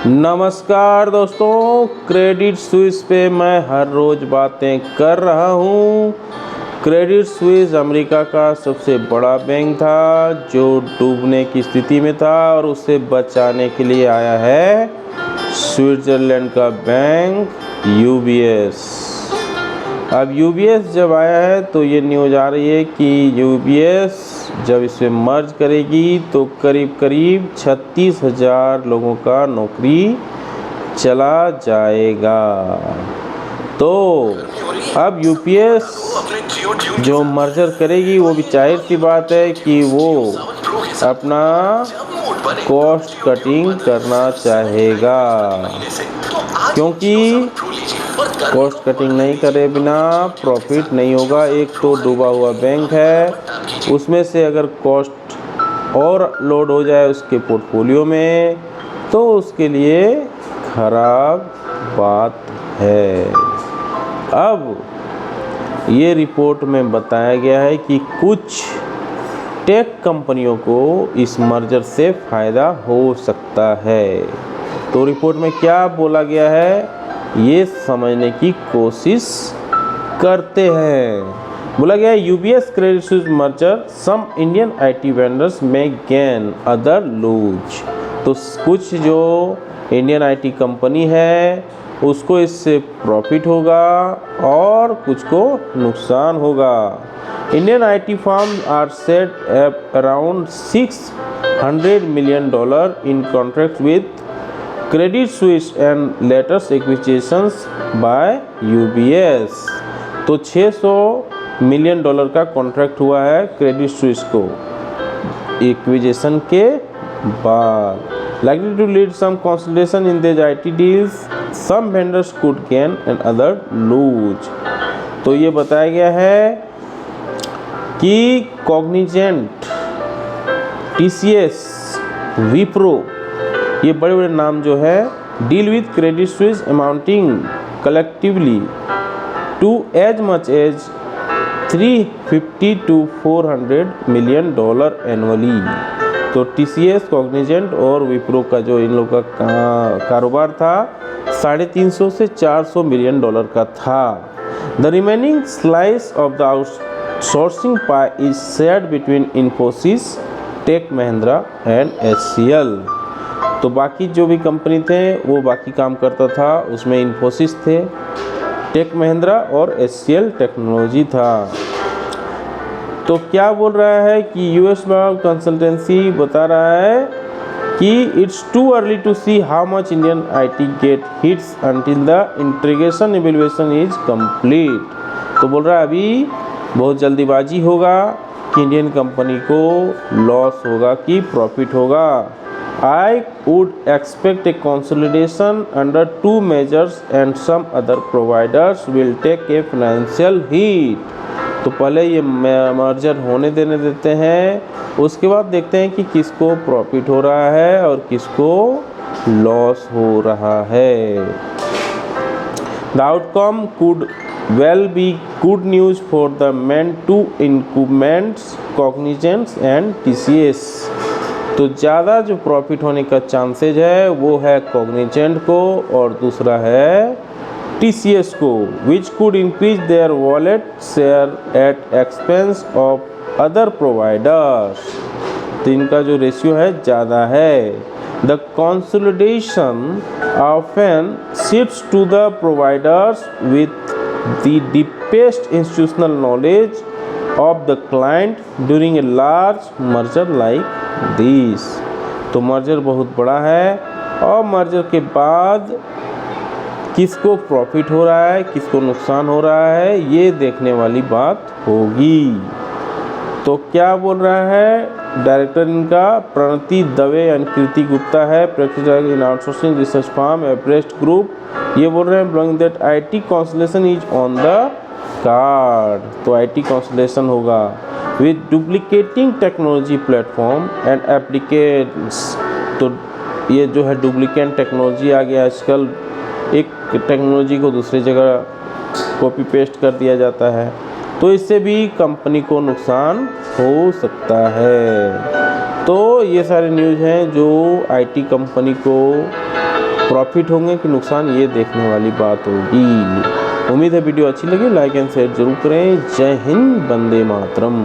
नमस्कार दोस्तों, Credit Suisse पे मैं हर रोज़ बातें कर रहा हूँ। क्रेडिट स्विस अमेरिका का सबसे बड़ा बैंक था जो डूबने की स्थिति में था और उसे बचाने के लिए आया है स्विट्ज़रलैंड का बैंक UBS। अब UBS जब आया है तो ये न्यूज़ आ रही है कि UBS जब इसे मर्ज करेगी तो करीब 36,000 लोगों का नौकरी चला जाएगा। तो अब UBS जो मर्जर करेगी वो भी जाहिर सी बात है कि वो अपना कॉस्ट कटिंग करना चाहेगा, क्योंकि कॉस्ट कटिंग नहीं करे बिना प्रॉफिट नहीं होगा। एक तो डूबा हुआ बैंक है, उसमें से अगर कॉस्ट और लोड हो जाए उसके पोर्टफोलियो में तो उसके लिए खराब बात है। अब ये रिपोर्ट में बताया गया है कि कुछ टेक कंपनियों को इस मर्जर से फ़ायदा हो सकता है। तो रिपोर्ट में क्या बोला गया है ये समझने की कोशिश करते हैं। बोला गया है UBS Credit Suisse merger some Indian IT vendors में गेन अदर लूज। तो कुछ जो इंडियन IT कंपनी है उसको इससे प्रॉफिट होगा और कुछ को नुकसान होगा। Indian IT firm are set around $600 million in contract with Credit Suisse and latest acquisitions by UBS। तो $600 मिलियन का कॉन्ट्रैक्ट हुआ है क्रेडिट स्विस को एक्विजिशन के बाद। Likely to lead some consolidation in these IT deals, some vendors could gain and other lose। तो ये बताया गया है कि कॉग्निजेंट, TCS, विप्रो, ये बड़े बड़े नाम जो है deal with Credit Suisse amounting collectively to as much as $350 to $400 million annually. तो TCS, कॉग्निजेंट और विप्रो का जो इन लोगों का कारोबार था 350 से $400 मिलियन का था। The remaining slice of the outsourcing pie is shared between Infosys, Tech Mahindra and HCL। तो बाकी जो भी कंपनी थे वो बाकी काम करता था, उसमें इन्फोसिस थे, टेक महिंद्रा और HCL टेक्नोलॉजी था। तो क्या बोल रहा है कि US कंसल्टेंसी बता रहा है कि it's too early to see how much Indian IT get hits until the integration evaluation is complete. तो बोल रहा है अभी बहुत जल्दीबाजी होगा कि इंडियन कंपनी को लॉस होगा कि प्रॉफिट होगा। I would expect a consolidation under two measures and some other providers will take a financial hit। तो पहले ये मर्जर होने देते हैं, उसके बाद देखते हैं कि किसको प्रॉफिट हो रहा है और किसको लॉस हो रहा है। The outcome could well be good news for the main two incumbents, Cognizant and TCS। तो ज़्यादा जो प्रॉफिट होने का चांसेज है वो है कॉग्निजेंट को और दूसरा है TCS को, which could increase their wallet share at expense of other providers. तो इनका जो रेशियो है ज़्यादा है। The consolidation often shifts to the providers with the deepest institutional knowledge of the client during a large merger like this. तो merger बहुत बड़ा है और मर्जर के बाद किसको प्रॉफिट हो रहा है किसको नुकसान हो रहा है ये देखने वाली बात होगी। तो क्या बोल रहा है डायरेक्टर इनका प्रणति दवे एंड कीर्ति गुप्ता है, practice in outsourcing research firm Everest group. ये बोल रहे हैं belonging that IT consolidation is on the card. तो IT कंसोलिडेशन होगा with duplicating technology platform and applications। तो ये जो है डुप्लीकेट टेक्नोलॉजी आ गया आजकल, एक टेक्नोलॉजी को दूसरी जगह कॉपी पेस्ट कर दिया जाता है, तो इससे भी कंपनी को नुकसान हो सकता है। तो ये सारे न्यूज़ हैं जो IT कंपनी को प्रॉफिट होंगे कि नुकसान, ये देखने वाली बात होगी। उम्मीद है वीडियो अच्छी लगी, लाइक एंड शेयर जरूर करें। जय हिंद, वंदे मातरम।